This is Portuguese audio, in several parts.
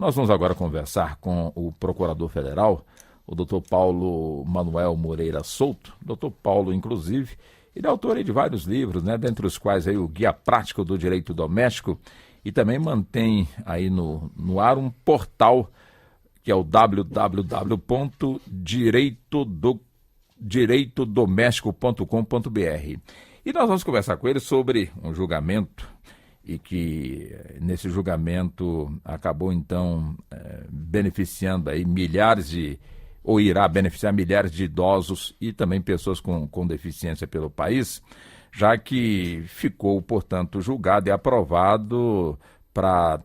Nós vamos agora conversar com o Procurador Federal, o Dr. Paulo Manuel Moreira Souto. Dr. Paulo, inclusive, ele é autor de vários livros, né, dentre os quais aí o Guia Prático do Direito Doméstico, e também mantém aí no ar um portal que é o www.direitodoméstico.com.br. E nós vamos conversar com ele sobre um julgamento, e que nesse julgamento acabou então beneficiando aí irá beneficiar milhares de idosos e também pessoas com deficiência pelo país, já que ficou, portanto, julgado e aprovado para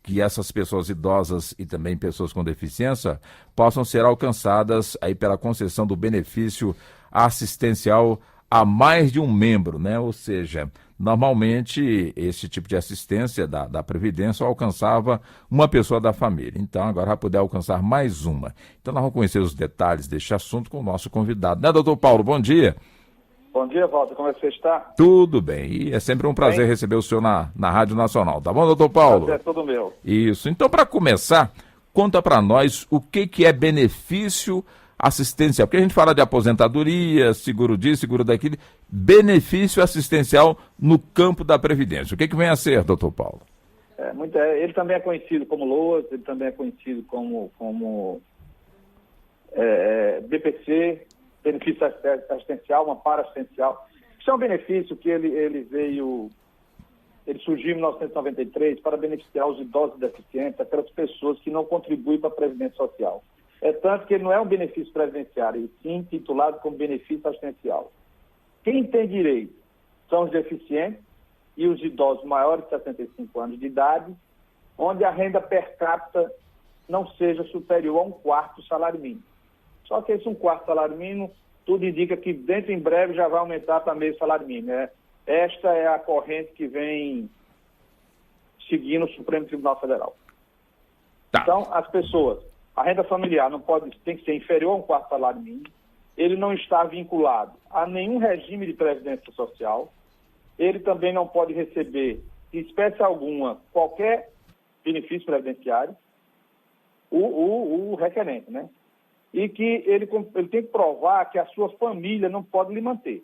que essas pessoas idosas e também pessoas com deficiência possam ser alcançadas aí pela concessão do benefício assistencial a mais de um membro, né? Ou seja, normalmente esse tipo de assistência da Previdência alcançava uma pessoa da família. Então agora vai poder alcançar mais uma. Então nós vamos conhecer os detalhes deste assunto com o nosso convidado, né, doutor Paulo? Bom dia. Bom dia, Walter. Como é que você está? Tudo bem. E é sempre um prazer receber o senhor na Rádio Nacional. Tá bom, doutor Paulo? É tudo meu. Isso. Então, para começar, conta para nós o que é benefício assistencial. Porque a gente fala de aposentadoria, seguro disso, seguro daquilo, benefício assistencial no campo da Previdência. O que vem a ser, doutor Paulo? Ele também é conhecido como LOAS, ele também é conhecido como BPC, benefício assistencial, uma para-assistencial. Isso é um benefício que ele surgiu em 1993 para beneficiar os idosos deficientes, aquelas pessoas que não contribuem para a Previdência Social. É tanto que ele não é um benefício previdenciário, e sim titulado como benefício assistencial. Quem tem direito são os deficientes e os idosos maiores de 65 anos de idade, onde a renda per capita não seja superior a 1/4 do salário mínimo. Só que esse 1/4 salário mínimo, tudo indica que dentro em breve já vai aumentar para meio salário mínimo. Esta é a corrente que vem seguindo o Supremo Tribunal Federal. Tá. Então, as pessoas, a renda familiar tem que ser inferior a 1/4 salário mínimo, ele não está vinculado a nenhum regime de previdência social, ele também não pode receber, de espécie alguma, qualquer benefício previdenciário, o requerente, né? E que ele tem que provar que a sua família não pode lhe manter.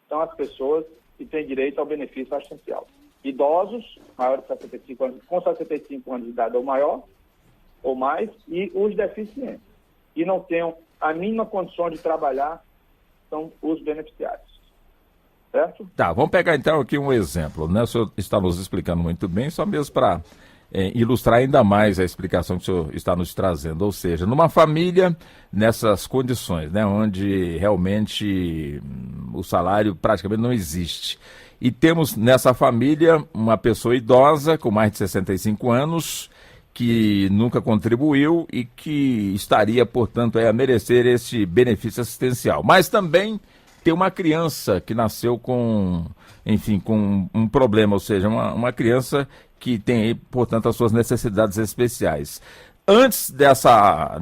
Então, as pessoas que têm direito ao benefício assistencial. Idosos, maiores de 65 anos, com 65 anos de idade ou maior, ou mais, e os deficientes, que não tenham a mínima condição de trabalhar, são os beneficiários. Certo? Tá, vamos pegar então aqui um exemplo, né? O senhor está nos explicando muito bem, só mesmo para ilustrar ainda mais a explicação que o senhor está nos trazendo. Ou seja, numa família, nessas condições, né, onde realmente o salário praticamente não existe. E temos nessa família uma pessoa idosa com mais de 65 anos, que nunca contribuiu e que estaria, portanto, a merecer esse benefício assistencial. Mas também tem uma criança que nasceu com um problema, ou seja, uma criança que tem, portanto, as suas necessidades especiais. Antes dessa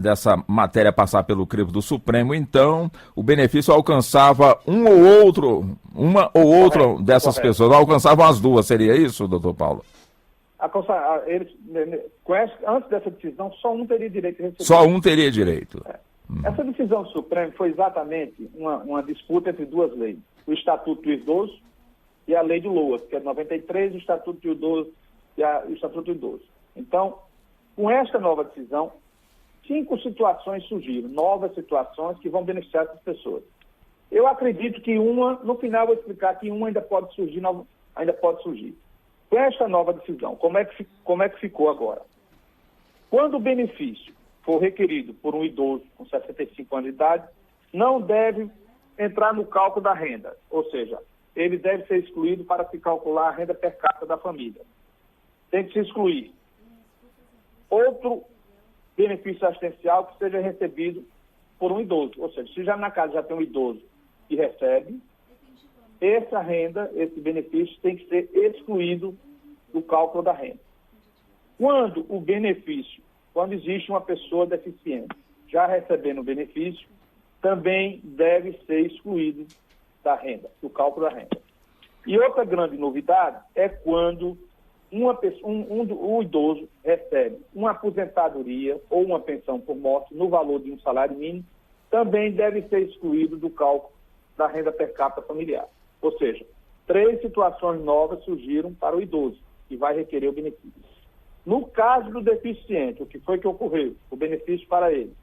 matéria passar pelo crivo do Supremo, então, o benefício alcançava uma ou outra dessas pessoas, não alcançavam as duas, seria isso, doutor Paulo? Antes dessa decisão, só um teria direito de receber. Só um teria direito. Essa decisão do Supremo foi exatamente uma disputa entre duas leis. O Estatuto do Idoso e a Lei do LOAS, que é de 93, o Estatuto do Idoso e o Estatuto do Idoso. Então, com esta nova decisão, 5 situações surgiram, novas situações que vão beneficiar essas pessoas. Eu acredito que no final eu vou explicar que uma ainda pode surgir. Com esta nova decisão, como é que ficou agora? Quando o benefício for requerido por um idoso com 65 anos de idade, não deve entrar no cálculo da renda, ou seja, ele deve ser excluído para se calcular a renda per capita da família. Tem que se excluir outro benefício assistencial que seja recebido por um idoso, ou seja, se já na casa já tem um idoso que recebe, essa renda, esse benefício tem que ser excluído do cálculo da renda. Quando existe uma pessoa deficiente já recebendo o benefício, também deve ser excluído da renda, do cálculo da renda. E outra grande novidade é quando o idoso recebe uma aposentadoria ou uma pensão por morte no valor de um salário mínimo também deve ser excluído do cálculo da renda per capita familiar. Ou seja, 3 situações novas surgiram para o idoso, que vai requerer o benefício. No caso do deficiente, o que foi que ocorreu? O benefício para ele.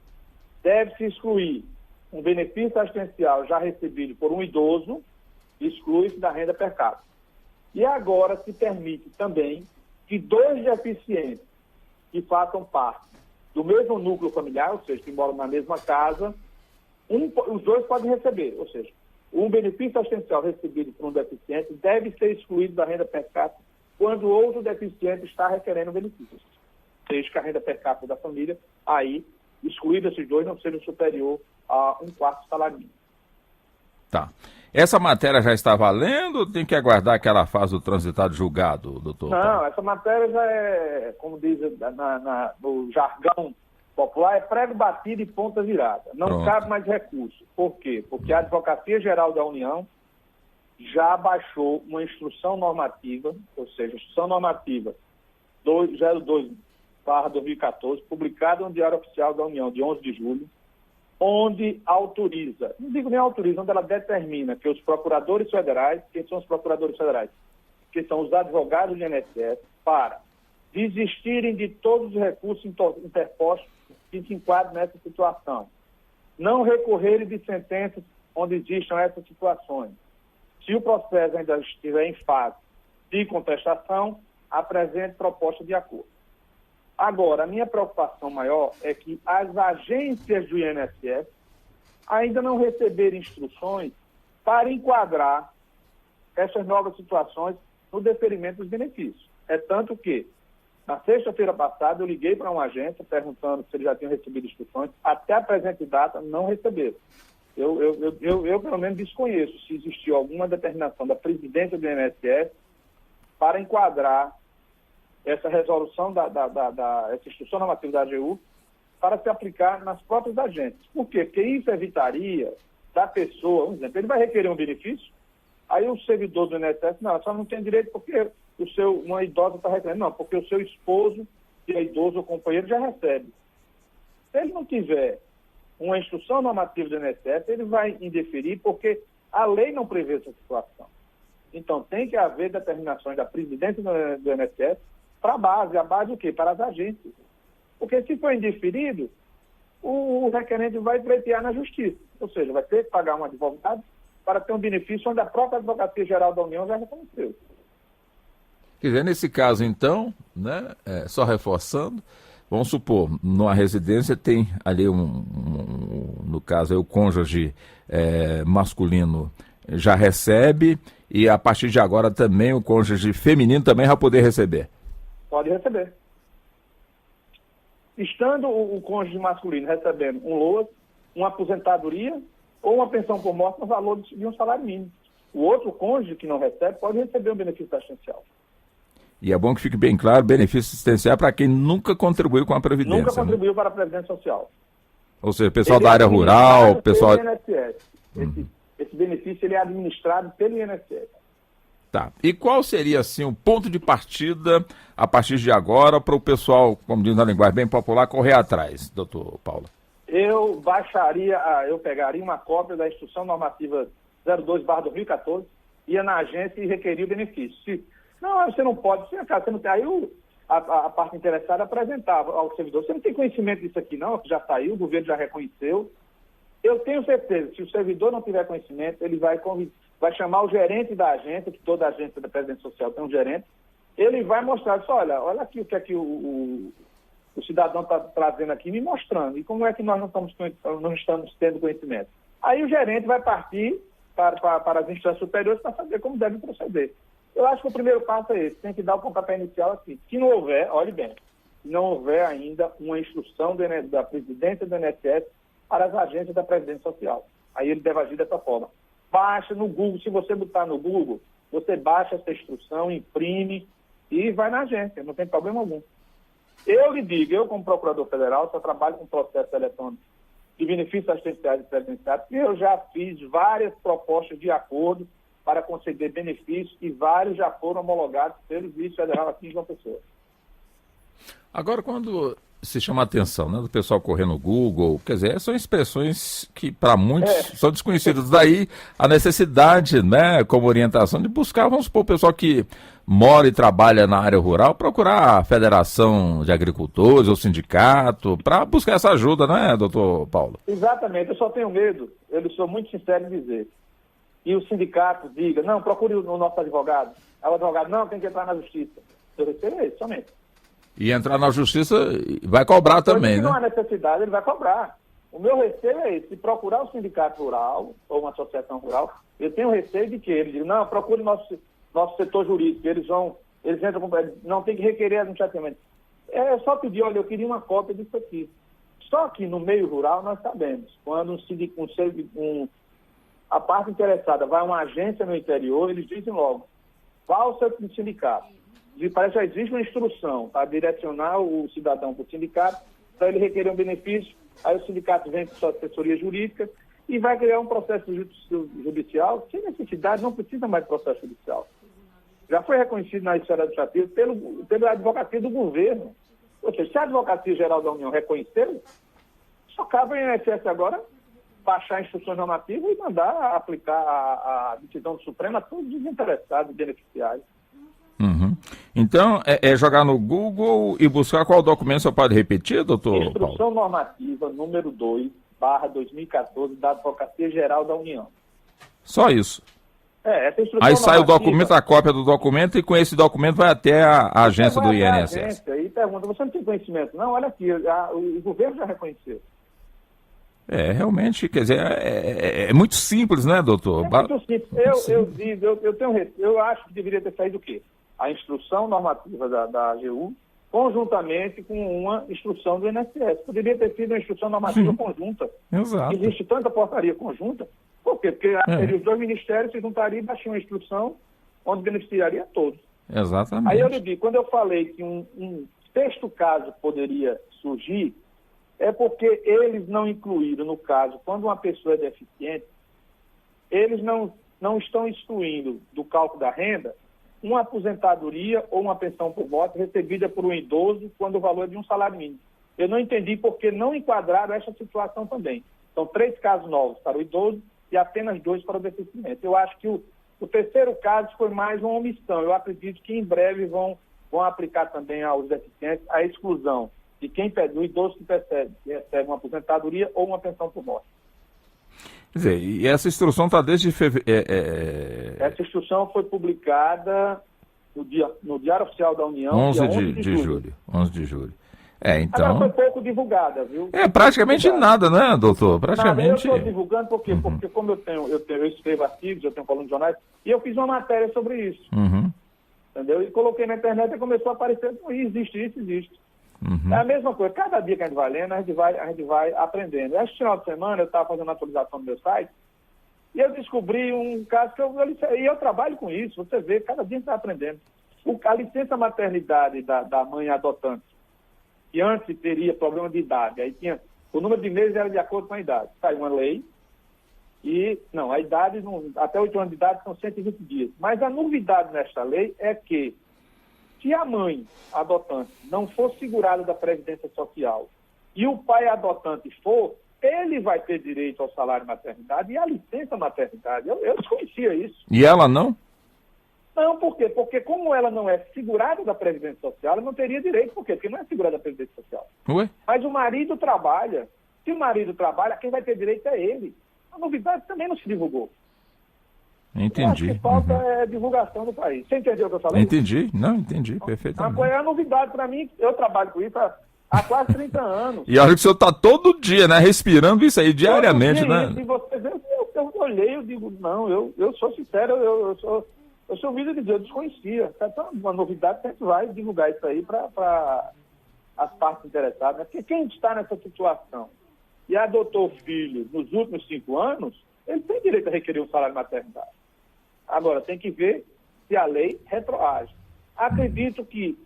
Deve-se excluir um benefício assistencial já recebido por um idoso, exclui-se da renda per capita. E agora se permite também que 2 deficientes que façam parte do mesmo núcleo familiar, ou seja, que moram na mesma casa, os 2 podem receber, ou seja, um benefício assistencial recebido por um deficiente deve ser excluído da renda per capita quando outro deficiente está requerendo o benefício. Seja que a renda per capita da família, aí, excluído esses 2, não seja superior a 1/4 salário mínimo. Tá. Essa matéria já está valendo ou tem que aguardar aquela fase do transitado julgado, doutor? Não, essa matéria já é, como diz no jargão popular, é prego batido e ponta virada. Não Pronto. cabe mais recurso. Por quê? Porque a Advocacia Geral da União já baixou uma instrução normativa, ou seja, instrução normativa 202/2014, publicada no Diário Oficial da União, de 11 de julho, onde autoriza, não digo nem autoriza, onde ela determina que os procuradores federais, quem são os procuradores federais? Que são os advogados do INSS, para desistirem de todos os recursos interpostos que se enquadram nessa situação. Não recorrerem de sentenças onde existam essas situações. Se o processo ainda estiver em fase de contestação, apresente proposta de acordo. Agora, a minha preocupação maior é que as agências do INSS ainda não receberam instruções para enquadrar essas novas situações no deferimento dos benefícios. É tanto que, na sexta-feira passada, eu liguei para uma agência perguntando se eles já tinham recebido instruções. Até a presente data, não receberam. Eu pelo menos, desconheço se existiu alguma determinação da presidência do INSS para enquadrar essa resolução essa instrução normativa da AGU para se aplicar nas próprias agências. Por quê? Porque isso evitaria da pessoa, um exemplo, ele vai requerer um benefício, aí o servidor do INSS, não, só não tem direito porque uma idosa está requerendo, não, porque o seu esposo, que é idoso ou companheiro, já recebe. Se ele não tiver uma instrução normativa do INSS, ele vai indeferir porque a lei não prevê essa situação. Então, tem que haver determinações da presidência do INSS para a base. A base o quê? Para as agências. Porque se for indeferido, o requerente vai pleitear na justiça. Ou seja, vai ter que pagar um advogado para ter um benefício onde a própria Advocacia Geral da União já reconheceu. Quer dizer, nesse caso, então, né, só reforçando, vamos supor, numa residência tem ali no caso, o cônjuge masculino já recebe e a partir de agora também o cônjuge feminino também vai poder receber. Pode receber. Estando o cônjuge masculino recebendo um LOAS, uma aposentadoria ou uma pensão por morte no valor de um salário mínimo. O outro cônjuge que não recebe pode receber um benefício assistencial. E é bom que fique bem claro, benefício assistencial para quem nunca contribuiu com a Previdência. Nunca contribuiu para a Previdência Social. Ou seja, pessoal da área rural, pessoal... Esse benefício ele é administrado pelo INSS. Tá. E qual seria, assim, o ponto de partida, a partir de agora, para o pessoal, como diz na linguagem bem popular, correr atrás, doutor Paulo? Eu pegaria uma cópia da Instrução Normativa 02/2014, ia na agência e requeria o benefício. Não, você não pode, você não tem. Aí a parte interessada apresentava ao servidor, você não tem conhecimento disso aqui não, já saiu, o governo já reconheceu. Eu tenho certeza, se o servidor não tiver conhecimento, ele vai chamar o gerente da agência, que toda agência da Previdência Social tem um gerente, ele vai mostrar, olha aqui o que é que o cidadão está trazendo aqui, me mostrando, e como é que nós não estamos tendo conhecimento. Aí o gerente vai partir para as instâncias superiores para saber como deve proceder. Eu acho que o primeiro passo é esse, tem que dar o pontapé inicial assim. Se não houver, olhe bem, se não houver ainda uma instrução da presidência do INSS para as agências da Previdência Social. Aí ele deve agir dessa forma. Baixa no Google, se você botar no Google, você baixa essa instrução, imprime e vai na agência, não tem problema algum. Eu lhe digo, eu como procurador federal, só trabalho com processo eletrônico de benefícios assistenciais e previdenciários, e eu já fiz várias propostas de acordo para conceder benefícios e vários já foram homologados pelo juiz federal aqui em João Pessoa. Agora, quando se chama a atenção, né, do pessoal correr no Google, quer dizer, são expressões que para muitos são desconhecidas. Daí a necessidade, né, como orientação, de buscar, vamos supor, o pessoal que mora e trabalha na área rural, procurar a Federação de Agricultores ou sindicato, para buscar essa ajuda, né, doutor Paulo? Exatamente, eu só tenho medo, eu sou muito sincero em dizer, e o sindicato diga, não, procure o nosso advogado. Aí o advogado, não, tem que entrar na justiça. Eu recebo isso somente. E entrar na justiça vai cobrar também, né? Se não há necessidade, ele vai cobrar. O meu receio é esse, se procurar um sindicato rural ou uma associação rural, eu tenho receio de que ele diga, não, procure nosso setor jurídico, eles entram com... Não, tem que requerer administrativamente. É só pedir, olha, eu queria uma cópia disso aqui. Só que no meio rural nós sabemos, quando a parte interessada vai a uma agência no interior, eles dizem logo, qual o seu sindicato? E parece que já existe uma instrução para direcionar o cidadão para o sindicato, para ele requerer um benefício, aí o sindicato vem com sua assessoria jurídica e vai criar um processo judicial, sem necessidade, não precisa mais de processo judicial. Já foi reconhecido na esfera administrativa pela advocacia do governo. Ou seja, se a Advocacia Geral da União reconheceu, só cabe ao INSS agora baixar instruções normativas e mandar aplicar a decisão do Supremo a todos os interessados e beneficiários. Uhum. Então, é jogar no Google e buscar qual documento. Você pode repetir, doutor Instrução Paulo? normativa número 2/2014 da Advocacia Geral da União. Só isso? Essa instrução aí sai normativa, o documento, a cópia do documento, e com esse documento vai até a agência do INSS. Agência e pergunta, você não tem conhecimento? Não, olha aqui, o governo já reconheceu. Realmente, quer dizer, é muito simples, né, doutor? É muito simples. Eu acho que deveria ter saído o quê? A instrução normativa da AGU, conjuntamente com uma instrução do INSS. Poderia ter sido uma instrução normativa conjunta. Exato. Existe tanta portaria conjunta. Por quê? Porque os dois ministérios se juntariam e baixariam uma instrução onde beneficiaria a todos. Exatamente. Aí eu lhe digo, quando eu falei que um sexto caso poderia surgir, é porque eles não incluíram, no caso, quando uma pessoa é deficiente, eles não estão excluindo do cálculo da renda uma aposentadoria ou uma pensão por morte recebida por um idoso quando o valor é de um salário mínimo. Eu não entendi porque não enquadraram essa situação também. São 3 casos novos para o idoso e apenas 2 para o deficiente. Eu acho que o terceiro caso foi mais uma omissão. Eu acredito que em breve vão aplicar também aos deficientes a exclusão de do idoso que recebe uma aposentadoria ou uma pensão por morte. Quer dizer, e essa instrução está desde fevereiro... Essa instrução foi publicada no Diário Oficial da União, 11 de julho. 11 de julho. Então... Agora foi pouco divulgada, viu? Praticamente nada, né, doutor? Praticamente... Eu estou divulgando por quê? Porque como eu escrevo artigos, eu tenho coluna de jornais, e eu fiz uma matéria sobre isso. Entendeu? E coloquei na internet e começou a aparecer, existe isso, existe. É a mesma coisa, cada dia que a gente vai lendo, a gente vai aprendendo. Este final de semana eu estava fazendo a atualização do meu site e eu descobri um caso que eu trabalho com isso, você vê, cada dia a gente está aprendendo. A licença maternidade da mãe adotante, que antes teria problema de idade, aí tinha, o número de meses era de acordo com a idade. Saiu uma lei e, a idade, até 8 anos de idade são 120 dias. Mas a novidade nesta lei é que se a mãe adotante não for segurada da Previdência Social e o pai adotante for, ele vai ter direito ao salário maternidade e à licença maternidade. Eu desconhecia isso. E ela não? Não, por quê? Porque como ela não é segurada da Previdência Social, ela não teria direito. Por quê? Porque não é segurada da Previdência Social. Ué? Mas o marido trabalha. Se o marido trabalha, quem vai ter direito é ele. A novidade também não se divulgou. Entendi. O que falta é divulgação do país. Você entendeu o que eu falei? Entendi perfeitamente. É novidade para mim, eu trabalho com isso há quase 30 anos. E olha que o senhor está todo dia, né, respirando isso aí diariamente, né? Isso, e você vê, eu olhei, eu digo, não, eu sou sincero, eu sou vídeo de Deus, eu desconhecia. Então, uma novidade que a gente vai divulgar isso aí para as partes interessadas, né? Porque quem está nessa situação e adotou filho nos últimos 5 anos, ele tem direito a requerer um salário de maternidade. Agora, tem que ver se a lei retroage. Acredito que,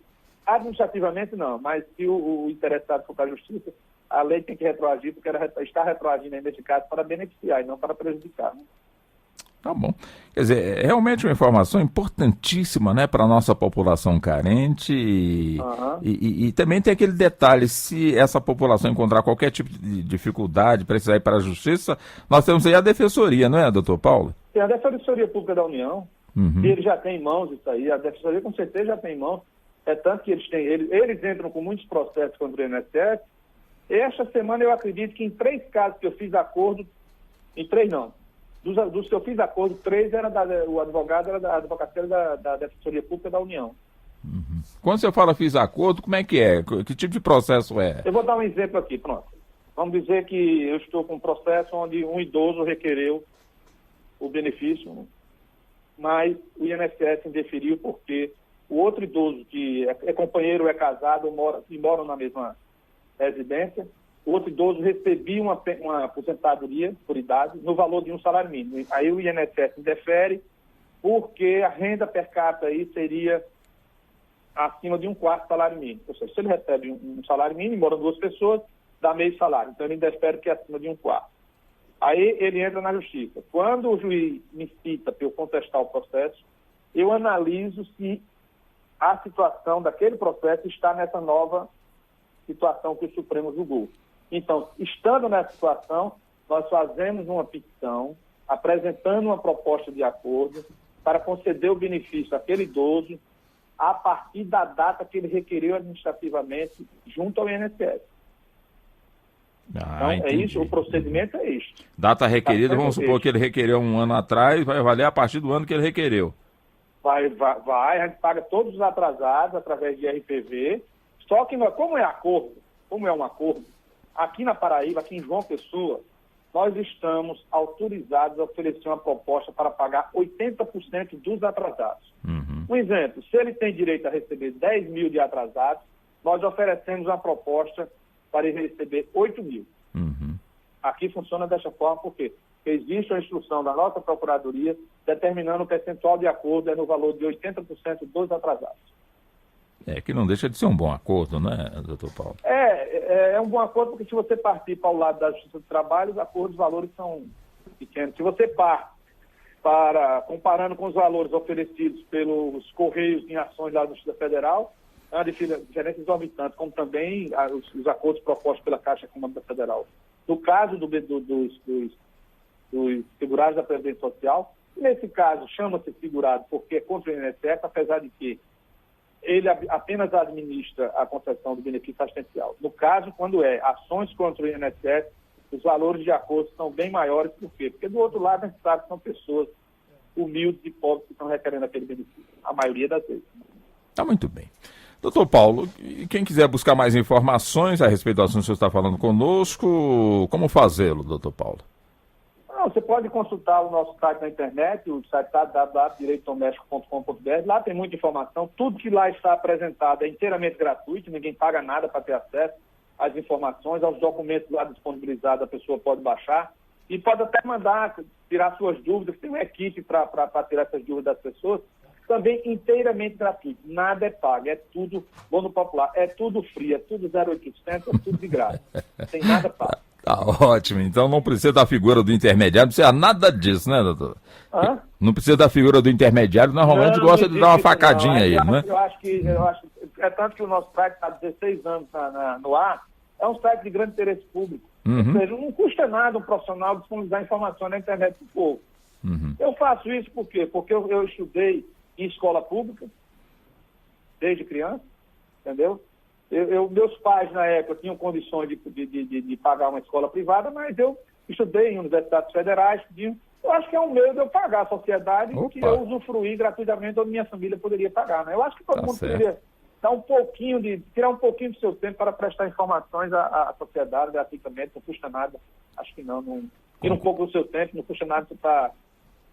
administrativamente, não, mas se o interessado for para a justiça, a lei tem que retroagir, porque ela está retroagindo, nesse caso, para beneficiar e não para prejudicar. Tá bom. Quer dizer, é realmente uma informação importantíssima, né, para a nossa população carente e também tem aquele detalhe, se essa população encontrar qualquer tipo de dificuldade, precisar ir para a justiça, nós temos aí a defensoria, não é, doutor Paulo? Tem a Defensoria Pública da União, e ele já tem em mãos isso aí, a Defensoria com certeza já tem em mãos, é tanto que eles entram com muitos processos contra o INSS. Esta semana eu acredito que em 3 casos que eu fiz acordo, em 3 não, dos que eu fiz acordo, 3 o advogado era da advocacia da Defensoria Pública da União. Quando você fala fiz acordo, como é? Que tipo de processo é? Eu vou dar um exemplo aqui, pronto. Vamos dizer que eu estou com um processo onde um idoso requereu o benefício, mas o INSS indeferiu porque o outro idoso que é companheiro, é casado, moram na mesma residência, o outro idoso recebia uma aposentadoria por idade no valor de um salário mínimo. Aí o INSS indefere porque a renda per capita aí seria acima de 1/4 salário mínimo. Ou seja, se ele recebe um salário mínimo, moram 2 pessoas, dá meio salário. Então ele indefere que é acima de 1/4. Aí ele entra na justiça. Quando o juiz me cita para eu contestar o processo, eu analiso se a situação daquele processo está nessa nova situação que o Supremo julgou. Então, estando nessa situação, nós fazemos uma petição, apresentando uma proposta de acordo para conceder o benefício àquele idoso a partir da data que ele requeriu administrativamente junto ao INSS. Então, Entendi. é isso, o procedimento é isso. Data requerida, vamos supor que ele requereu 1 ano atrás, vai valer a partir do ano que ele requereu. Vai, a gente paga todos os atrasados através de RPV, só que como é um acordo, aqui na Paraíba, aqui em João Pessoa, nós estamos autorizados a oferecer uma proposta para pagar 80% dos atrasados. Um exemplo, se ele tem direito a receber 10 mil de atrasados, nós oferecemos uma proposta para ele receber 8 mil. Aqui funciona dessa forma, por quê? Porque existe uma instrução da nossa Procuradoria determinando o percentual de acordo no valor de 80% dos atrasados. Que não deixa de ser um bom acordo, né, doutor Paulo? É um bom acordo, porque se você partir para o lado da Justiça do Trabalho, os valores são pequenos. Se você parte comparando com os valores oferecidos pelos Correios em ações da Justiça Federal, é uma diferença exorbitante, como também os acordos propostos pela Caixa Econômica Federal. No caso dos segurados da Previdência Social, nesse caso chama-se segurado porque é contra o INSS, apesar de que ele apenas administra a concessão do benefício assistencial. No caso, quando é ações contra o INSS, os valores de acordo são bem maiores. Por quê? Porque do outro lado a gente sabe que são pessoas humildes e pobres que estão requerendo aquele benefício, a maioria das vezes. Tá muito bem. Doutor Paulo, quem quiser buscar mais informações a respeito do assunto que você está falando conosco, como fazê-lo, doutor Paulo? Você pode consultar o nosso site na internet, o site www.direitodoméstico.com.br. Lá tem muita informação. Tudo que lá está apresentado é inteiramente gratuito, ninguém paga nada para ter acesso às informações, aos documentos lá disponibilizados, a pessoa pode baixar e pode até mandar tirar suas dúvidas. Tem uma equipe para tirar essas dúvidas das pessoas. Também inteiramente gratuito. Nada é pago, é tudo, bom no popular, é tudo free, é tudo 0800, é tudo de graça. Não tem nada pago. Tá ótimo, então não precisa da figura do intermediário, não precisa nada disso, né, doutor? Não precisa da figura do intermediário, normalmente gosta de dar uma facadinha aí, não é? Eu acho que é tanto que o nosso site está há 16 anos no ar, é um site de grande interesse público. Ou seja, não custa nada um profissional disponibilizar informação na internet para o povo. Eu faço isso por quê? Porque eu estudei em escola pública, desde criança, entendeu? Meus pais, na época, tinham condições de pagar uma escola privada, mas eu estudei em universidades federais. Eu acho que é um meio de eu pagar a sociedade que eu usufruí gratuitamente onde minha família poderia pagar. Né? Eu acho que todo mundo poderia dar tirar um pouquinho do seu tempo para prestar informações à sociedade gratuitamente, não custa nada. Acho que não. Tira um pouco do seu tempo, não custa nada você estar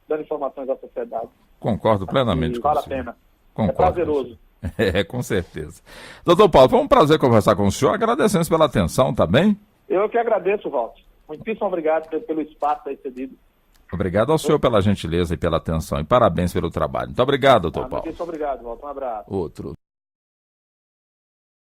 dando informações à sociedade. Concordo plenamente com você. Vale a pena. É prazeroso. Com certeza. Doutor Paulo, foi um prazer conversar com o senhor. Agradecemos pela atenção, tá bem? Eu que agradeço, Walter. Muitíssimo obrigado pelo espaço aí cedido. Obrigado ao senhor pela gentileza e pela atenção. E parabéns pelo trabalho. Muito obrigado, doutor Paulo. Muitíssimo obrigado, Walter. Um abraço. Outro.